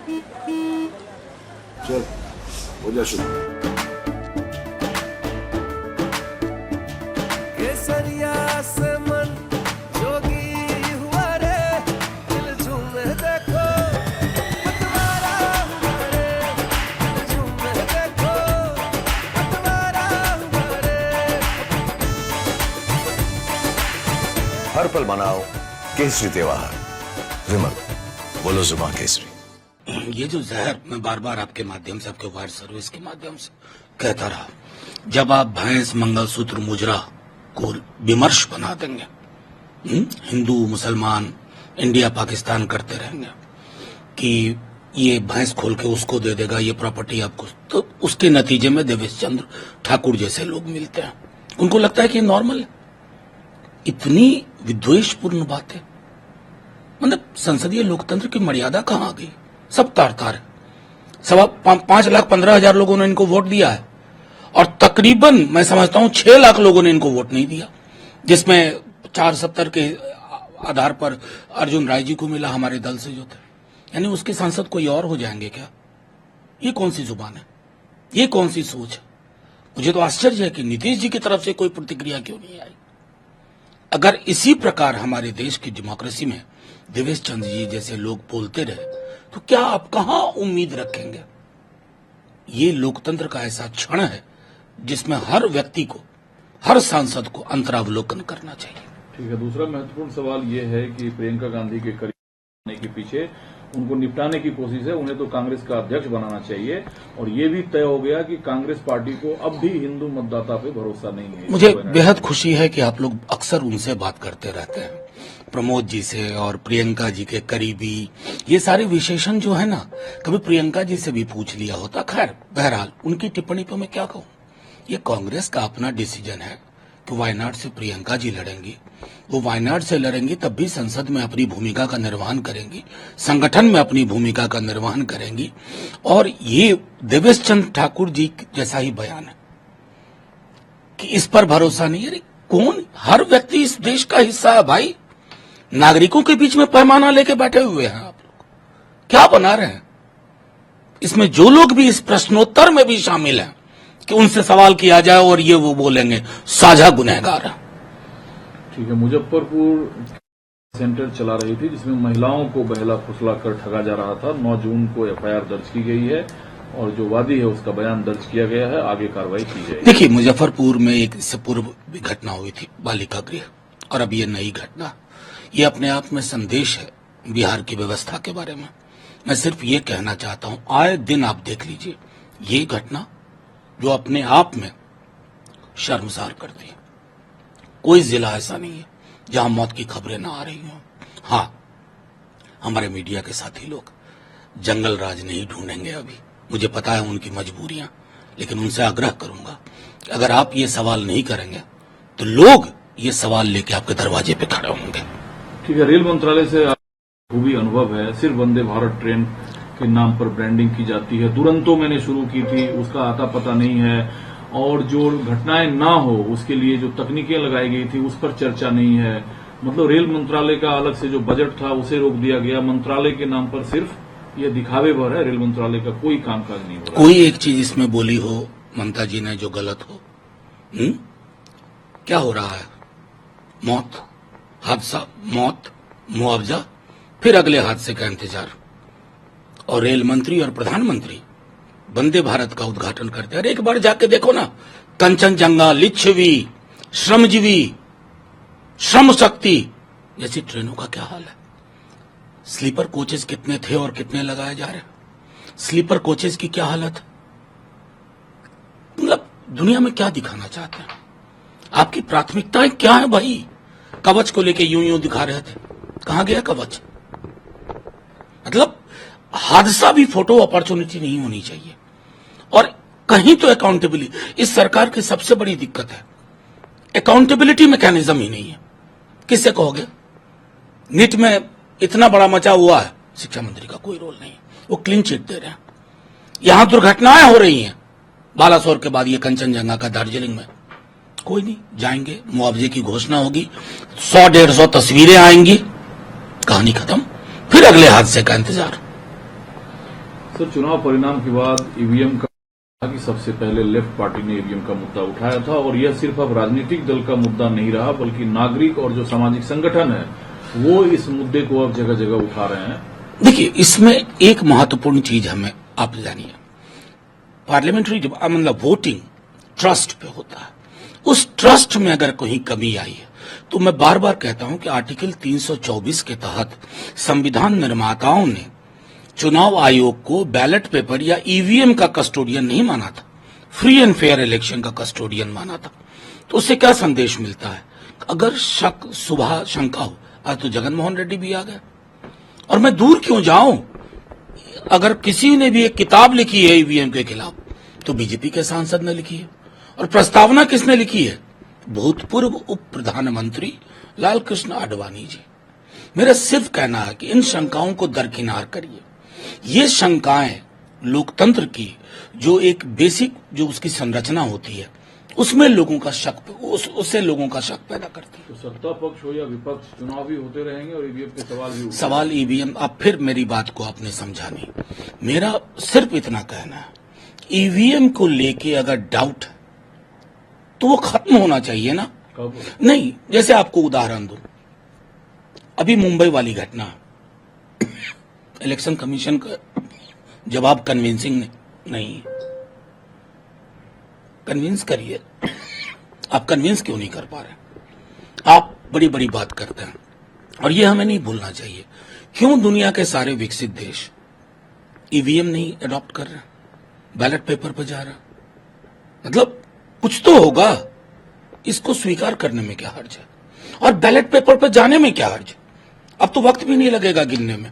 चल हो जा शुरू। केसरिया से मन जोगी हुआ रे, दिल झूमे देखो पतवारा हुआ रे, दिल झूमे देखो पतवारा हुआ रे। हर पल मनाओ केसरी त्योहार। विमल बोलो जुबान केसरी। ये जो जहर मैं बार बार आपके माध्यम से, आपके वायर सर्विस के माध्यम से कहता रहा, जब आप भैंस मंगलसूत्र मुजरा को विमर्श बना देंगे, हिंदू मुसलमान इंडिया पाकिस्तान करते रहेंगे कि ये भैंस खोल के उसको दे देगा, ये प्रॉपर्टी आपको, तो उसके नतीजे में देवेश चंद्र ठाकुर जैसे लोग मिलते हैं। उनको लगता है कि ये नॉर्मल है। इतनी विद्वेषपूर्ण बातें, मतलब संसदीय लोकतंत्र की मर्यादा कहाँ आ गई? सब तार तार है। 5,15,000 लोगों ने इनको वोट दिया है और तकरीबन मैं समझता हूं 6 लाख लोगों ने इनको वोट नहीं दिया, जिसमें 470 के आधार पर अर्जुन राय जी को मिला हमारे दल से जो थे। यानी उसके सांसद कोई और हो जाएंगे क्या? ये कौन सी जुबान है? ये कौन सी सोच है? मुझे तो आश्चर्य है कि नीतीश जी की तरफ से कोई प्रतिक्रिया क्यों नहीं आई। अगर इसी प्रकार हमारे देश की डेमोक्रेसी में देवेश चंद्र जी जैसे लोग बोलते रहे तो क्या आप कहां उम्मीद रखेंगे? ये लोकतंत्र का ऐसा क्षण है जिसमें हर व्यक्ति को, हर सांसद को अंतरावलोकन करना चाहिए। ठीक है। दूसरा महत्वपूर्ण सवाल ये है कि प्रियंका गांधी के करीब आने के पीछे उनको निपटाने की कोशिश है। उन्हें तो कांग्रेस का अध्यक्ष बनाना चाहिए और ये भी तय हो गया कि कांग्रेस पार्टी को अब भी हिंदू मतदाता पे भरोसा नहीं है। मुझे बेहद खुशी है कि आप लोग अक्सर उनसे बात करते रहते हैं, प्रमोद जी से और प्रियंका जी के करीबी। ये सारे विशेषण जो है ना, कभी प्रियंका जी से भी पूछ लिया होता। खैर बहरहाल उनकी टिप्पणी पर मैं क्या कहूं। ये कांग्रेस का अपना डिसीजन है कि वायनाड से प्रियंका जी लड़ेंगी। वो वायनाड से लड़ेंगी तब भी संसद में अपनी भूमिका का निर्वहन करेंगी, संगठन में अपनी भूमिका का निर्वहन करेंगी। और ये देवेश चंद्र ठाकुर जी जैसा ही बयान है कि इस पर भरोसा नहीं है। अरे कौन? हर व्यक्ति इस देश का हिस्सा है भाई। नागरिकों के बीच में पैमाना लेके बैठे हुए हैं आप लोग। क्या बना रहे हैं? इसमें जो लोग भी इस प्रश्नोत्तर में भी शामिल हैं कि उनसे सवाल किया जाए और ये वो बोलेंगे साझा गुनहगार है। ठीक है। मुजफ्फरपुर सेंटर चला रही थी जिसमें महिलाओं को बहला फुसला कर ठगा जा रहा था। 9 जून को एफआईआर दर्ज की गई है और जो वादी है उसका बयान दर्ज किया गया है। आगे कार्रवाई की जाएगी। देखिए, मुजफ्फरपुर में एक इससे पूर्व भी घटना हुई थी, बालिका गृह, और अब ये नई घटना। ये अपने आप में संदेश है बिहार की व्यवस्था के बारे में। मैं सिर्फ ये कहना चाहता हूं, आए दिन आप देख लीजिए ये घटना जो अपने आप में शर्मसार करती है। कोई जिला ऐसा नहीं है जहां मौत की खबरें ना आ रही हों। हाँ, हमारे मीडिया के साथी लोग जंगल राज नहीं ढूंढेंगे अभी, मुझे पता है उनकी मजबूरियां, लेकिन उनसे आग्रह करूंगा कि अगर आप ये सवाल नहीं करेंगे तो लोग ये सवाल लेके आपके दरवाजे पे खड़े होंगे। ठीक है। रेल मंत्रालय से खूबी अनुभव है। सिर्फ वंदे भारत ट्रेन के नाम पर ब्रांडिंग की जाती है। दुरंतो मैंने शुरू की थी, उसका आता पता नहीं है। और जो घटनाएं ना हो उसके लिए जो तकनीकें लगाई गई थी उस पर चर्चा नहीं है। मतलब रेल मंत्रालय का अलग से जो बजट था उसे रोक दिया गया। मंत्रालय के नाम पर सिर्फ ये दिखावे भर है। रेल मंत्रालय का कोई कामकाज नहीं हो रहा। कोई एक चीज इसमें बोली हो ममता जी ने जो गलत हो? क्या हो रहा है? मौत, हादसा, मौत, मुआवजा, फिर अगले हादसे का इंतजार। और रेल मंत्री और प्रधानमंत्री वंदे भारत का उद्घाटन करते हैं। अरे एक बार जाके देखो ना, कंचनजंगा, लिच्छवी, श्रमजीवी, श्रम शक्ति जैसी ट्रेनों का क्या हाल है? स्लीपर कोचेस कितने थे और कितने लगाए जा रहे हैं? स्लीपर कोचेस की क्या हालत है? मतलब दुनिया में क्या दिखाना चाहते हैं? आपकी प्राथमिकताएं क्या है भाई? कवच को लेके यूं यूं दिखा रहे थे, कहां गया कवच? मतलब हादसा भी फोटो अपॉर्चुनिटी नहीं होनी चाहिए। और कहीं तो अकाउंटेबिलिटी, इस सरकार की सबसे बड़ी दिक्कत है अकाउंटेबिलिटी मैकेनिज्म ही नहीं है। किससे कहोगे? नीट में इतना बड़ा मचा हुआ है, शिक्षा मंत्री का कोई रोल नहीं है, वो क्लीन चिट दे रहे हैं। यहां दुर्घटनाएं हो रही हैं, बालासोर के बाद ये कंचनजंगा का दार्जिलिंग में, कोई नहीं जाएंगे, मुआवजे की घोषणा होगी, 100-150 तस्वीरें आएंगी, कहानी खत्म, फिर अगले हादसे का इंतजार। सर, चुनाव परिणाम के बाद ईवीएम का कि सबसे पहले लेफ्ट पार्टी ने ईवीएम का मुद्दा उठाया था और यह सिर्फ अब राजनीतिक दल का मुद्दा नहीं रहा, बल्कि नागरिक और जो सामाजिक संगठन है वो इस मुद्दे को अब जगह जगह उठा रहे हैं। देखिए, इसमें एक महत्वपूर्ण चीज हमें आप जानिए, पार्लियामेंट्री मतलब वोटिंग ट्रस्ट पे होता है। उस ट्रस्ट में अगर कोई कमी आई है तो मैं बार बार कहता हूं कि आर्टिकल 324 के तहत संविधान निर्माताओं ने चुनाव आयोग को बैलेट पेपर या ईवीएम का कस्टोडियन नहीं माना था, फ्री एंड फेयर इलेक्शन का कस्टोडियन माना था। तो उससे क्या संदेश मिलता है? अगर शक, सुबह शंका हो, आज तो जगनमोहन रेड्डी भी आ गए। और मैं दूर क्यों जाऊं, अगर किसी ने भी एक किताब लिखी है ईवीएम के खिलाफ तो बीजेपी के सांसद ने लिखी है। और प्रस्तावना किसने लिखी है? भूतपूर्व उप प्रधानमंत्री लालकृष्ण आडवाणी जी। मेरा सिर्फ कहना है कि इन शंकाओं को दरकिनार करिए। ये शंकाएं लोकतंत्र की जो एक बेसिक जो उसकी संरचना होती है उसमें लोगों का शक, उससे लोगों का शक पैदा करती है। तो सत्ता पक्ष हो या विपक्ष, चुनाव भी होते रहेंगे और ईवीएम के सवाल भी होते सवाल ईवीएम, अब फिर मेरी बात को आपने समझा नहीं। मेरा सिर्फ इतना कहना है, ईवीएम को लेके अगर डाउट है तो वो खत्म होना चाहिए ना। कब? नहीं, जैसे आपको उदाहरण दूं, अभी मुंबई वाली घटना, इलेक्शन कमीशन का जवाब कन्विंसिंग नहीं। कन्विंस करिए, आप कन्विंस क्यों नहीं कर पा रहे? आप बड़ी बड़ी बात करते हैं और ये हमें नहीं भूलना चाहिए। क्यों दुनिया के सारे विकसित देश ईवीएम नहीं अडॉप्ट कर रहे, बैलेट पेपर पर जा रहा? मतलब कुछ तो होगा, इसको स्वीकार करने में क्या हर्ज है? और बैलेट पेपर पर जाने में क्या हर्ज है? अब तो वक्त भी नहीं लगेगा गिनने में।